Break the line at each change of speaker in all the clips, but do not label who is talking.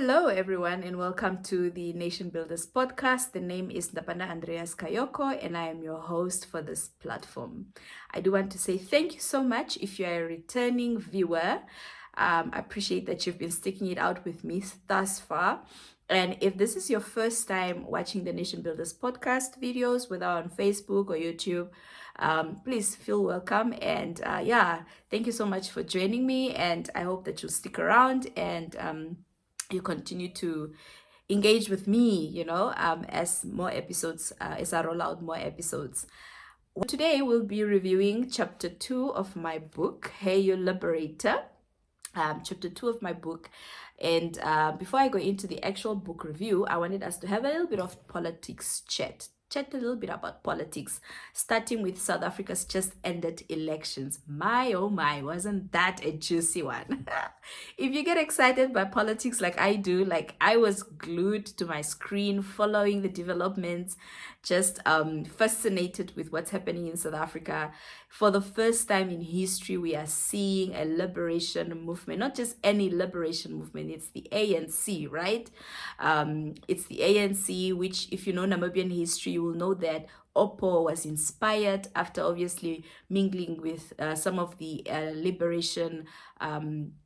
Hello, everyone, and welcome to the Nation Builders podcast. The name is Ndapana Andreas Kayoko, and I am your host for this platform. I do want to say thank you so much if you're a returning viewer. I appreciate that you've been sticking it out with me thus far. And if this is your first time watching the Nation Builders podcast videos, whether on Facebook or YouTube, please feel welcome. And thank you so much for joining me. And I hope that you'll stick around and you continue to engage with me, as more episodes, as I roll out more episodes. Today, we'll be reviewing chapter 2 of my book, Hey You Liberator. Chapter 2 of my book. And before I go into the actual book review, I wanted us to have a little bit of politics chat a little bit about politics, starting with South Africa's just ended elections. My, oh my, wasn't that a juicy one? If you get excited by politics like I do, like I was glued to my screen following the developments, just fascinated with what's happening in South Africa. For the first time in history, we are seeing a liberation movement, not just any liberation movement, it's the ANC, right? It's the ANC, which, if you know Namibian history, you will know that Oppo was inspired after obviously mingling with some of the liberation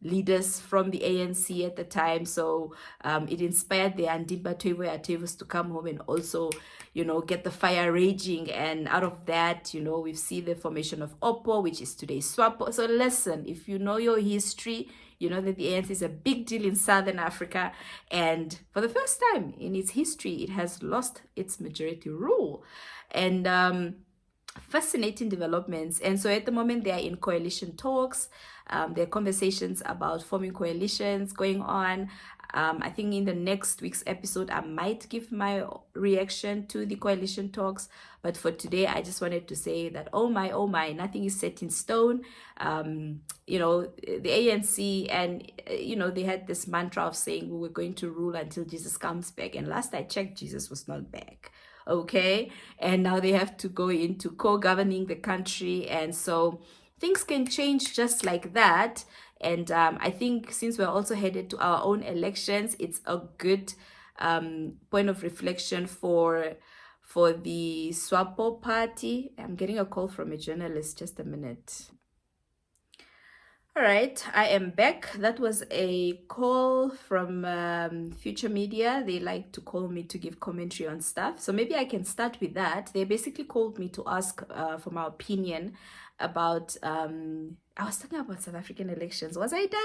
leaders from the ANC at the time. So it inspired the Andimba Toivoyatevus to come home and also, get the fire raging. And out of that, we've seen the formation of Oppo, which is today's SWAPO. So listen, if you know your history, you know that the ANC is a big deal in Southern Africa. And for the first time in its history, it has lost its majority rule. And fascinating developments. And so at the moment, they are in coalition talks. There are conversations about forming coalitions going on. I think in the next week's episode, I might give my reaction to the coalition talks. But for today, I just wanted to say that, oh my, nothing is set in stone. The ANC and, they had this mantra of saying we were going to rule until Jesus comes back. And last I checked, Jesus was not back. Okay. And now they have to go into co-governing the country. And so things can change just like that. And I think since we're also headed to our own elections, it's a good point of reflection for the SWAPO party. I'm getting a call from a journalist. Just a minute. All right, I am back. That was a call from Future Media. They like to call me to give commentary on stuff. So maybe I can start with that. They basically called me to ask for my opinion about, I was talking about South African elections. Was I done?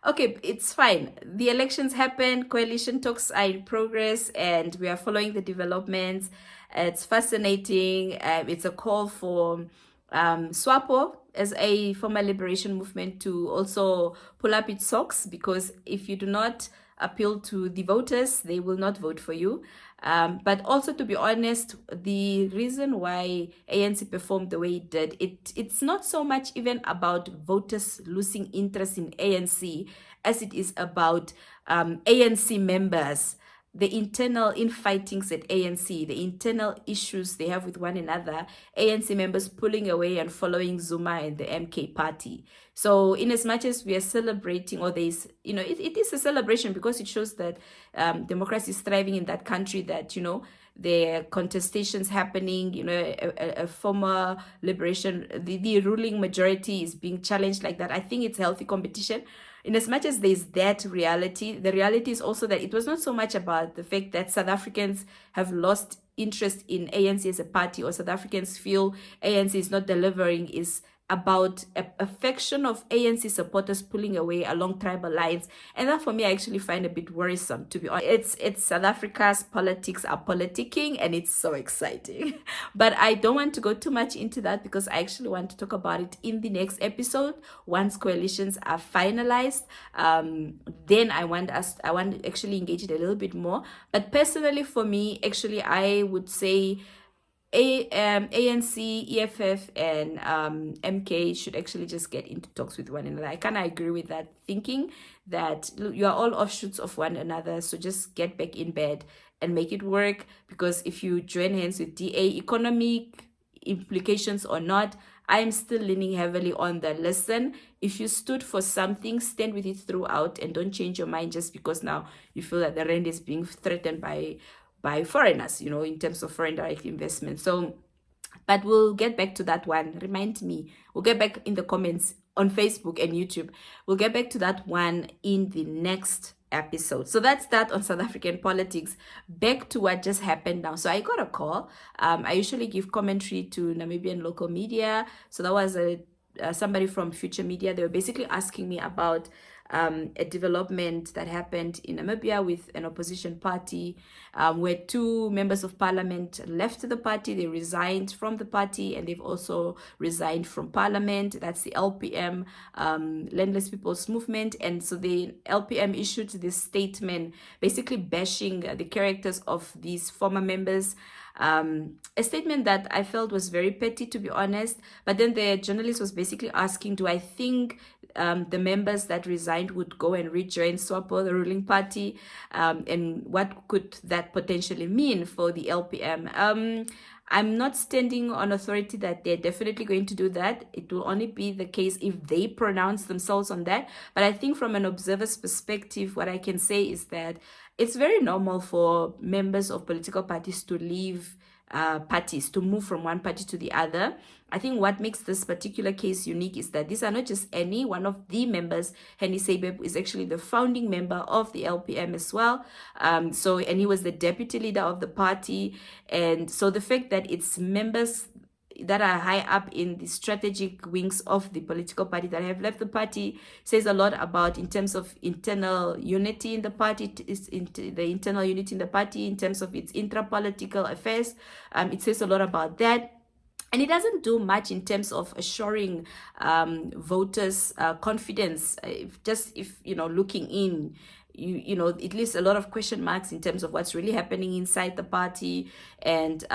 Okay, it's fine. The elections happened, coalition talks are in progress, and we are following the developments. It's fascinating. It's a call for SWAPO as a former liberation movement to also pull up its socks, because if you do not appeal to the voters, they will not vote for you. But also, to be honest, the reason why ANC performed the way it did, it's not so much even about voters losing interest in ANC as it is about ANC members, the internal infightings at ANC, the internal issues they have with one another, ANC members pulling away and following Zuma and the MK party. So in as much as we are celebrating, or there's, it is a celebration because it shows that democracy is thriving in that country, that, there are contestations happening, a former liberation, the ruling majority is being challenged like that. I think it's healthy competition. In as much as there's that reality, the reality is also that it was not so much about the fact that South Africans have lost interest in ANC as a party, or South Africans feel ANC is not delivering, is about a faction of ANC supporters pulling away along tribal lines. And that, for me, I actually find a bit worrisome, to be honest. It's South Africa's politics are politicking, and it's so exciting. But I don't want to go too much into that, because I actually want to talk about it in the next episode. Once coalitions are finalized, then I want to actually engage it a little bit more. But personally, for me, actually, I would say ANC, EFF, and MK should actually just get into talks with one another. I kind of agree with that thinking, that you are all offshoots of one another, so just get back in bed and make it work. Because if you join hands with DA, economic implications or not, I'm still leaning heavily on the listen. If you stood for something, stand with it throughout and don't change your mind just because now you feel that the rand is being threatened by foreigners, in terms of foreign direct investment. So, but we'll get back to that one. Remind me. We'll get back in the comments on Facebook and YouTube. We'll get back to that one in the next episode. So that's that on South African politics. Back to what just happened now. So I got a call. I usually give commentary to Namibian local media. So that was somebody from Future Media. They were basically asking me about a development that happened in Namibia with an opposition party, where 2 members of parliament left the party. They resigned from the party, and they've also resigned from parliament. That's the LPM, Landless People's Movement. And so the LPM issued this statement basically bashing the characters of these former members. A statement that I felt was very petty, to be honest. But then the journalist was basically asking, do I think the members that resigned would go and rejoin SWAPO, the ruling party? And what could that potentially mean for the LPM? I'm not standing on authority that they're definitely going to do that. It will only be the case if they pronounce themselves on that. But I think from an observer's perspective, what I can say is that it's very normal for members of political parties to leave parties, to move from one party to the other. I think what makes this particular case unique is that these are not just any. One of the members, Henny Sebeb, is actually the founding member of the LPM as well. And he was the deputy leader of the party. And so the fact that it's members that are high up in the strategic wings of the political party that have left the party says a lot about, in terms of internal unity in the party, the internal unity in the party in terms of its intra-political affairs. It says a lot about that. And it doesn't do much in terms of assuring voters' confidence. If looking in, it leaves a lot of question marks in terms of what's really happening inside the party. And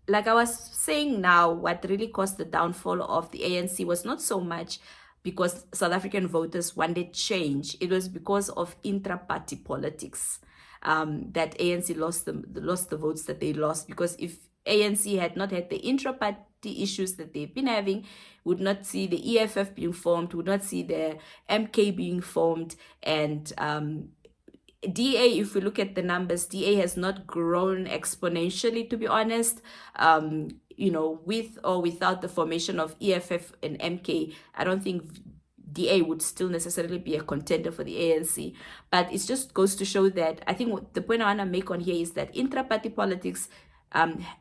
like I was saying now, what really caused the downfall of the ANC was not so much because South African voters wanted change. It was because of intra-party politics that ANC lost the votes that they lost. Because if ANC had not had the intra-party issues that they've been having, would not see the EFF being formed, would not see the MK being formed, and DA, if we look at the numbers, DA has not grown exponentially, to be honest. With or without the formation of EFF and MK, I don't think DA would still necessarily be a contender for the ANC. But it just goes to show that, I think the point I want to make on here is that intra-party politics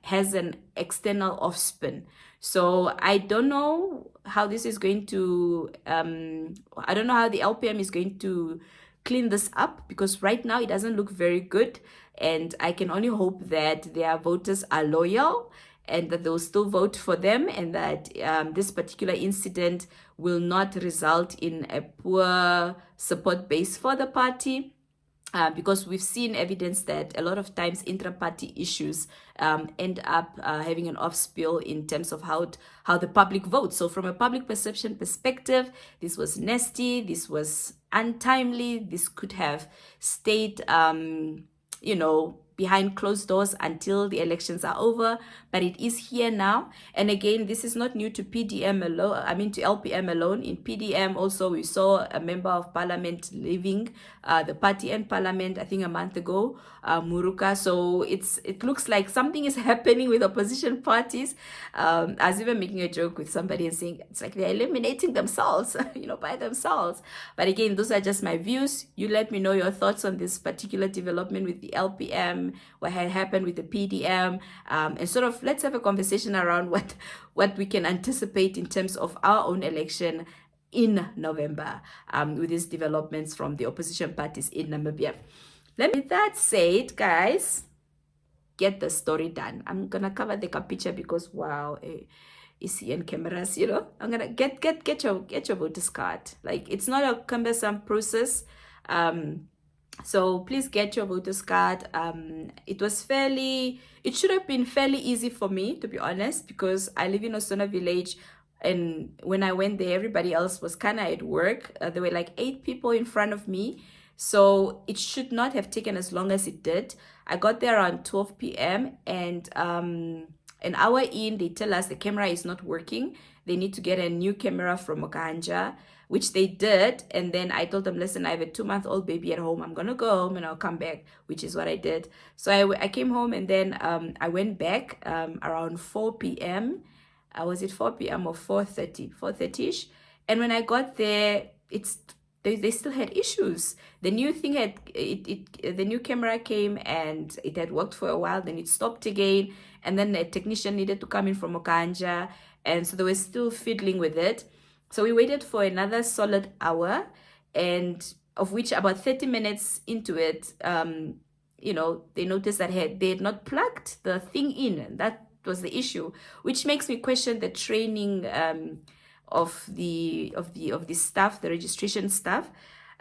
has an external offspin. So I don't know how this is going to, I don't know how the LPM is going to clean this up, because right now it doesn't look very good. And I can only hope that their voters are loyal and that they'll still vote for them, and that this particular incident will not result in a poor support base for the party. Because we've seen evidence that a lot of times intra-party issues end up having an off-spill in terms of how the public votes. So from a public perception perspective, this was nasty, this was untimely, this could have stayed, behind closed doors until the elections are over, but it is here now. And again, this is not new to PDM alone, to LPM alone. In PDM also, we saw a member of parliament leaving the party and parliament, I think a month ago, Muruka. So it looks like something is happening with opposition parties. I was even making a joke with somebody and saying, it's like they're eliminating themselves, by themselves. But again, those are just my views. You let me know your thoughts on this particular development with the LPM, what had happened with the PDM, and sort of let's have a conversation around what we can anticipate in terms of our own election in November with these developments from the opposition parties in Namibia. With that said, guys, get the story done. I'm gonna cover the picture because wow, ECN cameras, I'm gonna get your voter's card. Like, it's not a cumbersome process. So please get your voter's card. It should have been fairly easy for me, to be honest, because I live in Osona village, and when I went there, everybody else was kind of at work. There were like 8 people in front of me, so it should not have taken as long as it did. I got there around 12 p.m. and an hour in, they tell us the camera is not working. They need to get a new camera from Okanja, which they did. And then I told them, listen, I have a 2-month-old baby at home. I'm going to go home and I'll come back, which is what I did. So I came home, and then I went back around 4 p.m. Was it 4 p.m. or 4:30-ish? And when I got there, they still had issues. The new thing the new camera came and it had worked for a while, then it stopped again, and then a technician needed to come in from Okanja, and so they were still fiddling with it. So we waited for another solid hour, and of which about 30 minutes into it, they noticed that they had not plugged the thing in, and that was the issue, which makes me question the training of the staff, the registration staff.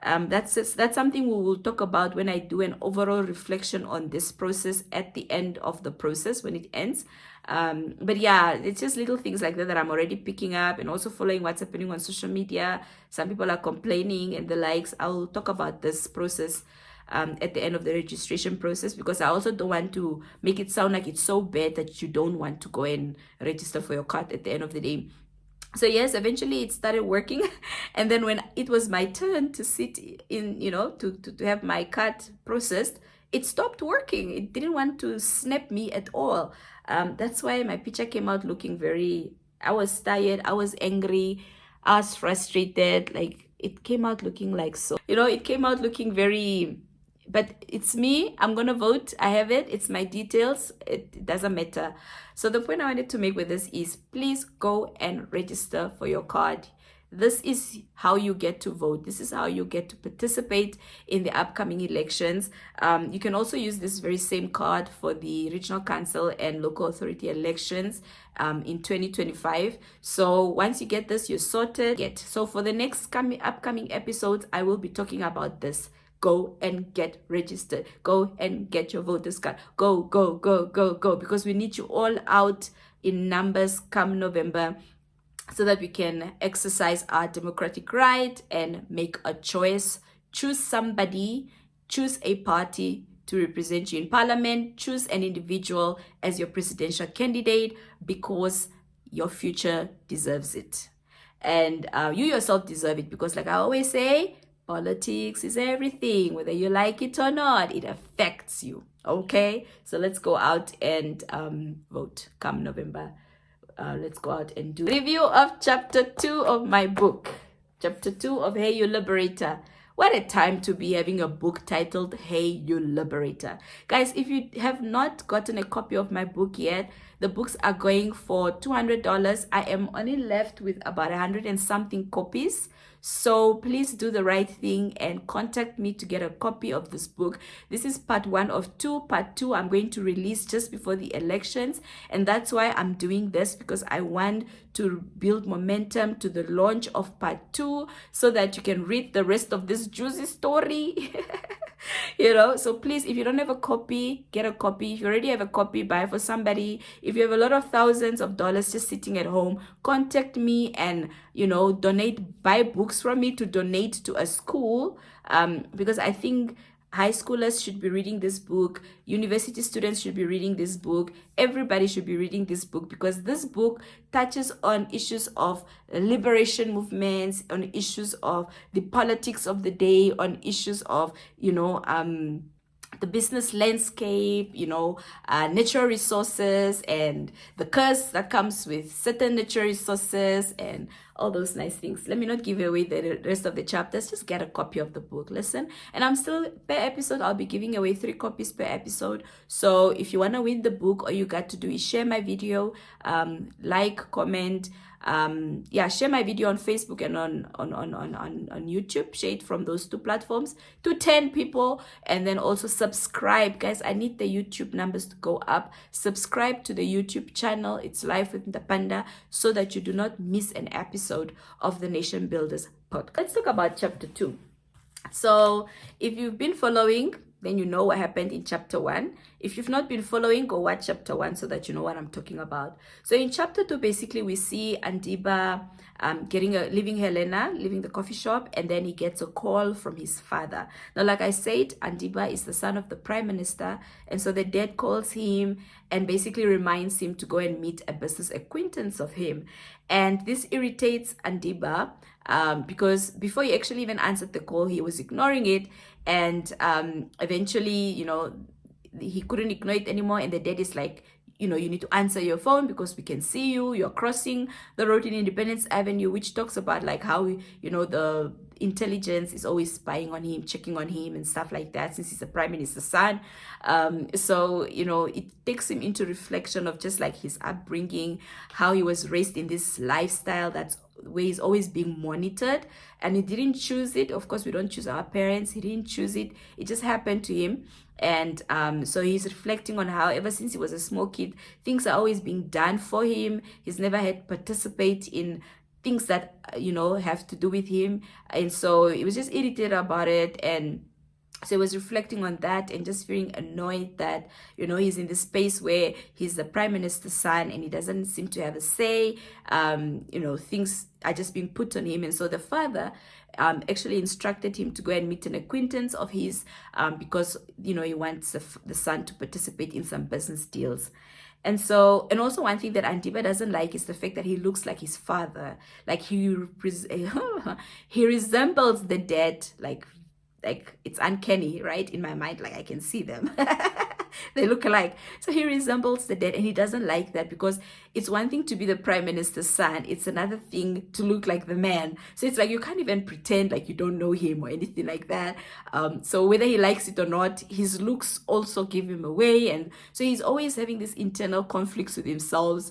That's something we will talk about when I do an overall reflection on this process at the end of the process, when it ends. But yeah, it's just little things like that I'm already picking up, and also following what's happening on social media. Some people are complaining and the likes. I'll talk about this process at the end of the registration process, because I also don't want to make it sound like it's so bad that you don't want to go and register for your card at the end of the day. So yes, eventually it started working. And then when it was my turn to sit in, to have my card processed, it stopped working. It didn't want to snap me at all. That's why my picture came out looking I was tired, I was angry, I was frustrated. Like, it came out looking like so. It came out looking very... But it's me. I'm going to vote. I have it. It's my details. It doesn't matter. So the point I wanted to make with this is, please go and register for your card. This is how you get to vote. This is how you get to participate in the upcoming elections. You can also use this very same card for the regional council and local authority elections in 2025. So once you get this, you're sorted. So for the next upcoming episodes, I will be talking about this. Go and get registered. Go and get your voter's card. Go, go, go, go, go. Because we need you all out in numbers come November, so that we can exercise our democratic right and make a choice. Choose somebody, choose a party to represent you in parliament, choose an individual as your presidential candidate, because your future deserves it. And you yourself deserve it, because like I always say, politics is everything. Whether you like it or not, it affects you. Okay? So let's go out and vote come November. Let's go out and do review of chapter 2 of my book. Chapter 2 of Hey You Liberator. What a time to be having a book titled Hey You Liberator. Guys, if you have not gotten a copy of my book yet, the books are going for $200. I am only left with about 100 and something copies. So please do the right thing and contact me to get a copy of this book. This is part 1 of 2. Part 2 I'm going to release just before the elections. And that's why I'm doing this, because I want to build momentum to the launch of part 2, so that you can read the rest of this juicy story. So please, if you don't have a copy, get a copy. If you already have a copy, buy for somebody. If you have a lot of thousands of dollars just sitting at home, contact me and buy books from me to donate to a school, because I think high schoolers should be reading this book, university students should be reading this book, everybody should be reading this book, because this book touches on issues of liberation movements, on issues of the politics of the day, on issues of the business landscape, natural resources, and the curse that comes with certain natural resources, and all those nice things. Let me not give away the rest of the chapters. Just get a copy of the book. Listen, and I'm still, per episode, I'll be giving away 3 copies per episode. So if you want to win the book, all you got to do is share my video, like, comment, share my video on Facebook and on YouTube. Share it from those 2 platforms to 10 people, and then also subscribe. Guys, I need the YouTube numbers to go up. Subscribe to the YouTube channel. It's Life with Ndapanda, so that you do not miss an episode of the Nation Builders podcast. Let's talk about chapter 2. So if you've been following then you know what happened in chapter 1. If you've not been following, go watch chapter 1 so that you know what I'm talking about. So in chapter 2, basically, we see Andiba leaving Helena, leaving the coffee shop, and then he gets a call from his father. Now, like I said, Andiba is the son of the prime minister, and so the dad calls him and basically reminds him to go and meet a business acquaintance of him. And this irritates Andiba because before he actually even answered the call, he was ignoring it, and eventually, he couldn't ignore it anymore, and the dad is like, you need to answer your phone because we can see you're crossing the road in Independence Avenue, which talks about like how the intelligence is always spying on him, checking on him and stuff like that, since he's the prime minister's son. So it takes him into reflection of just like his upbringing, how he was raised in this lifestyle that's where he's always being monitored, and he didn't choose it. Of course, we don't choose our parents. He didn't choose it. It just happened to him. And so he's reflecting on how ever since he was a small kid, things are always being done for him. He's never had to participate in things that have to do with him, and so he was just irritated about it. And so he was reflecting on that and just feeling annoyed that he's in this space where he's the prime minister's son and he doesn't seem to have a say. Things are just being put on him, and so the father actually instructed him to go and meet an acquaintance of his because he wants the son to participate in some business deals. And also one thing that Andiba doesn't like is the fact that he looks like his father. Like he resembles the dad, like it's uncanny, right? In my mind, like I can see them. They look alike. So he resembles the dad, and he doesn't like that because it's one thing to be the prime minister's son. It's another thing to look like the man. So it's like you can't even pretend like you don't know him or anything like that. So whether he likes it or not, his looks also give him away. And so he's always having these internal conflicts with himself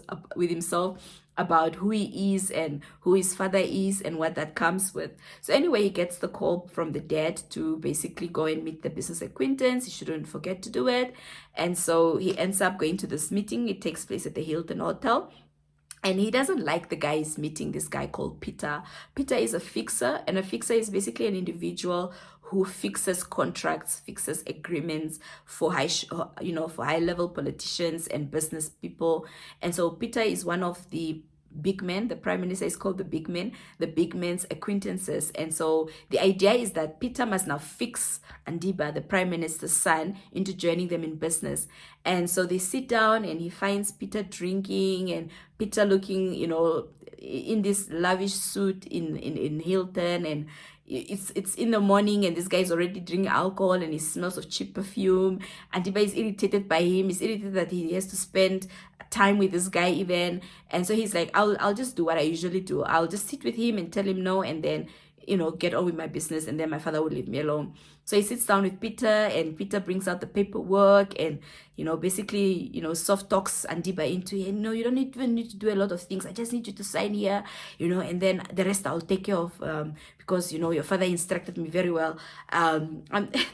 about who he is and who his father is and what that comes with. So anyway, he gets the call from the dad to basically go and meet the business acquaintance. He shouldn't forget to do it. And so he ends up going to this meeting. It takes place at the Hilton Hotel. And he doesn't like the guy he's meeting, this guy called Peter. Peter is a fixer, and a fixer is basically an individual who fixes contracts, fixes agreements for high-level politicians and business people. And so Peter is one of the big men. The prime minister is called the big man's acquaintances. And so the idea is that Peter must now fix Andiba, the prime minister's son, into joining them in business. And so they sit down, and he finds Peter drinking and Peter looking, in this lavish suit in Hilton, and it's in the morning, and this guy is already drinking alcohol, and he smells of cheap perfume. Andiba is irritated by him. He's irritated that he has to spend time with this guy even. And so he's like, I'll just do what I usually do. I'll just sit with him and tell him no, and then get on with my business, and then my father will leave me alone. So he sits down with Peter, and Peter brings out the paperwork and basically soft talks Andiba into it. You don't even need to do a lot of things. I just need you to sign here, and then the rest I'll take care of, because your father instructed me very well.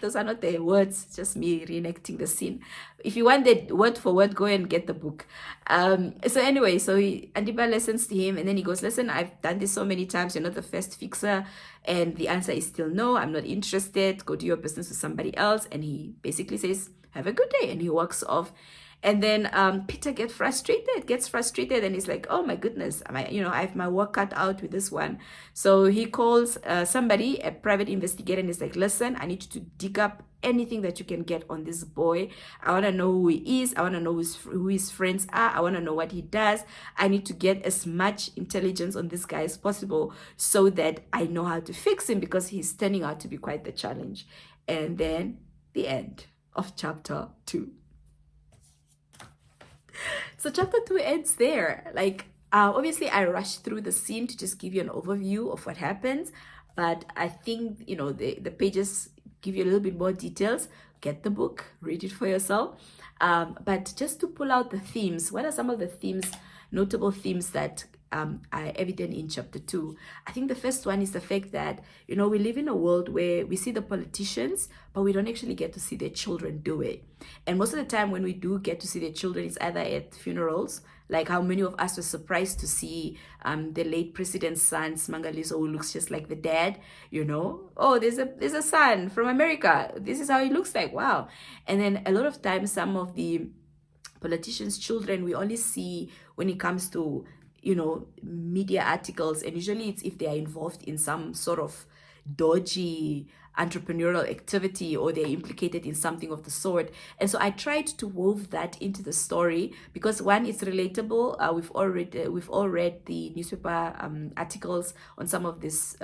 Those are not the words, just me reenacting the scene. If you want the word for word, go and get the book. So anyway, so Andiba listens to him, and then he goes, listen, I've done this so many times. You're not the first fixer. And the answer is still no, I'm not interested. Go do your business with somebody else. And he basically says, have a good day. And he walks off. And then Peter gets frustrated, and he's like, oh my goodness, I have my work cut out with this one. So he calls somebody, a private investigator, and he's like, listen, I need you to dig up anything that you can get on this boy. I want to know who he is. I want to know who his friends are. I want to know what he does. I need to get as much intelligence on this guy as possible so that I know how to fix him, because he's turning out to be quite the challenge. And then the end of chapter 2. So chapter 2 ends there. Obviously I rushed through the scene to just give you an overview of what happens, but I think the pages give you a little bit more details. Get the book, read it for yourself. But just to pull out the themes, what are some of the themes, notable themes that are evident in chapter 2. I think the first one is the fact that, we live in a world where we see the politicians, but we don't actually get to see their children do it. And most of the time when we do get to see their children, it's either at funerals, like how many of us were surprised to see the late president's son, Mangaliso, who looks just like the dad, Oh, there's a son from America. This is how he looks like. Wow. And then a lot of times, some of the politicians' children we only see when it comes to, media articles. And usually it's if they are involved in some sort of dodgy entrepreneurial activity or they're implicated in something of the sort. And so I tried to wove that into the story because one, it's relatable. We've all read the newspaper articles on some of these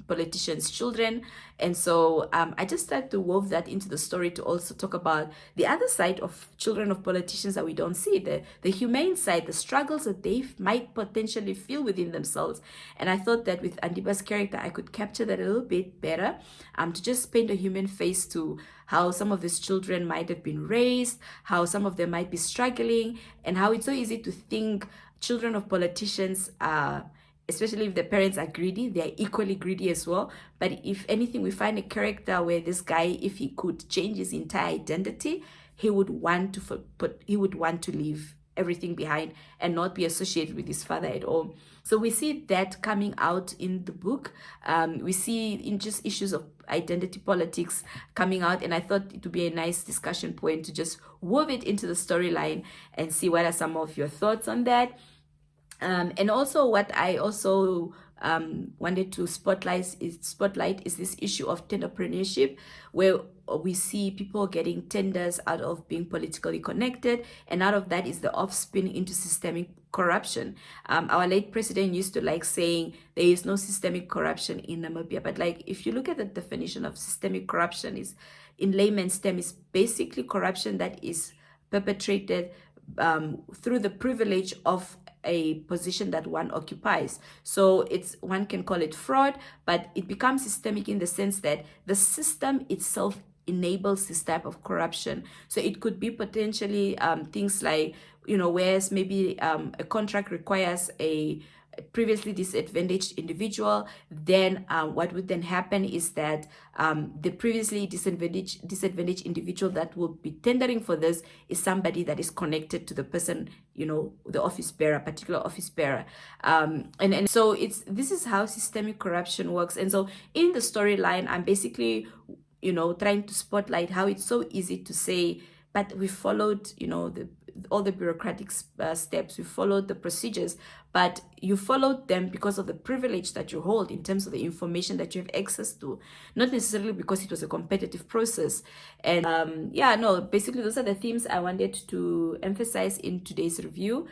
politicians' children, and so I just tried to wove that into the story to also talk about the other side of children of politicians that we don't see, the humane side, the struggles that they might potentially feel within themselves. And I thought that with Andiba's character I could capture that a little bit better, to just paint a human face to how some of these children might have been raised, how some of them might be struggling, and how it's so easy to think children of politicians are, especially if the parents are greedy, they are equally greedy as well. But if anything, we find a character where this guy, if he could change his entire identity, he would want to leave everything behind and not be associated with his father at all. So we see that coming out in the book. We see in just issues of identity politics coming out, and I thought it would be a nice discussion point to just wove it into the storyline and see what are some of your thoughts on that. And also what I also wanted to spotlight is this issue of tenderpreneurship, where we see people getting tenders out of being politically connected, and out of that is the offspin into systemic corruption. Our late president used to like saying there is no systemic corruption in Namibia, but like if you look at the definition of systemic corruption, is in layman's term is basically corruption that is perpetrated through the privilege of a position that one occupies. So one can call it fraud, but it becomes systemic in the sense that the system itself enables this type of corruption. So it could be potentially things like, whereas maybe a contract requires a previously disadvantaged individual, then what would then happen is that the previously disadvantaged individual that will be tendering for this is somebody that is connected to the person, the office bearer, particular office bearer, and so this is how systemic corruption works. And so in the storyline, I'm basically trying to spotlight how it's so easy to say, but we followed all the bureaucratic steps, we followed the procedures, but you followed them because of the privilege that you hold in terms of the information that you have access to, not necessarily because it was a competitive process. And basically those are the themes I wanted to emphasize in today's review.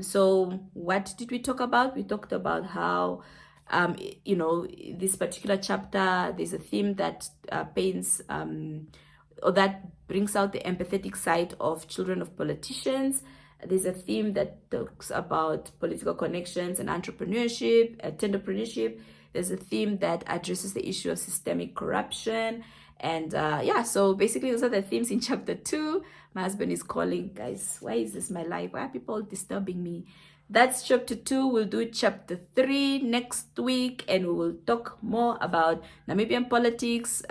So what did we talk about? We talked about how this particular chapter, there's a theme that paints or that brings out the empathetic side of children of politicians. There's a theme that talks about political connections and entrepreneurship, tenderpreneurship. There's a theme that addresses the issue of systemic corruption. And so basically those are the themes in chapter 2. My husband is calling, guys, why is this my life? Why are people disturbing me? That's chapter 2. We'll do chapter 3 next week, and we will talk more about Namibian politics,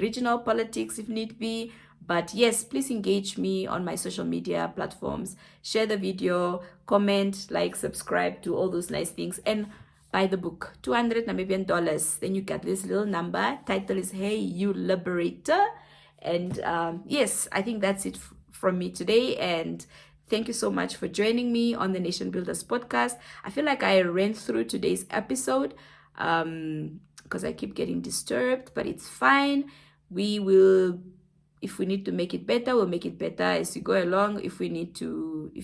regional politics if need be. But yes, please engage me on my social media platforms. Share the video, comment, like, subscribe, do all those nice things, and buy the book. 200 Namibian dollars. Then you get this little number. Title is Hey You Liberator. And yes, I think that's it from me today. And thank you so much for joining me on the Nation Builders podcast. I feel like I ran through today's episode because I keep getting disturbed, but it's fine. We will, if we need to make it better, we'll make it better as we go along. If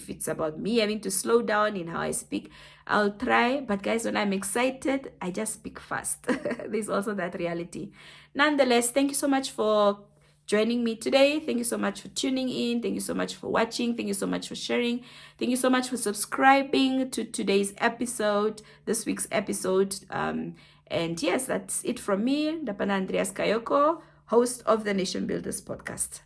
it's about me having to slow down in how I speak, I'll try. But guys, when I'm excited, I just speak fast. There's also that reality. Nonetheless, thank you so much for joining me today. Thank you so much for tuning in. Thank you so much for watching. Thank you so much for sharing. Thank you so much for subscribing to today's episode, this week's episode. And yes, that's it from me, Ndapana Andreas Kayoko, host of the Nation Builders podcast.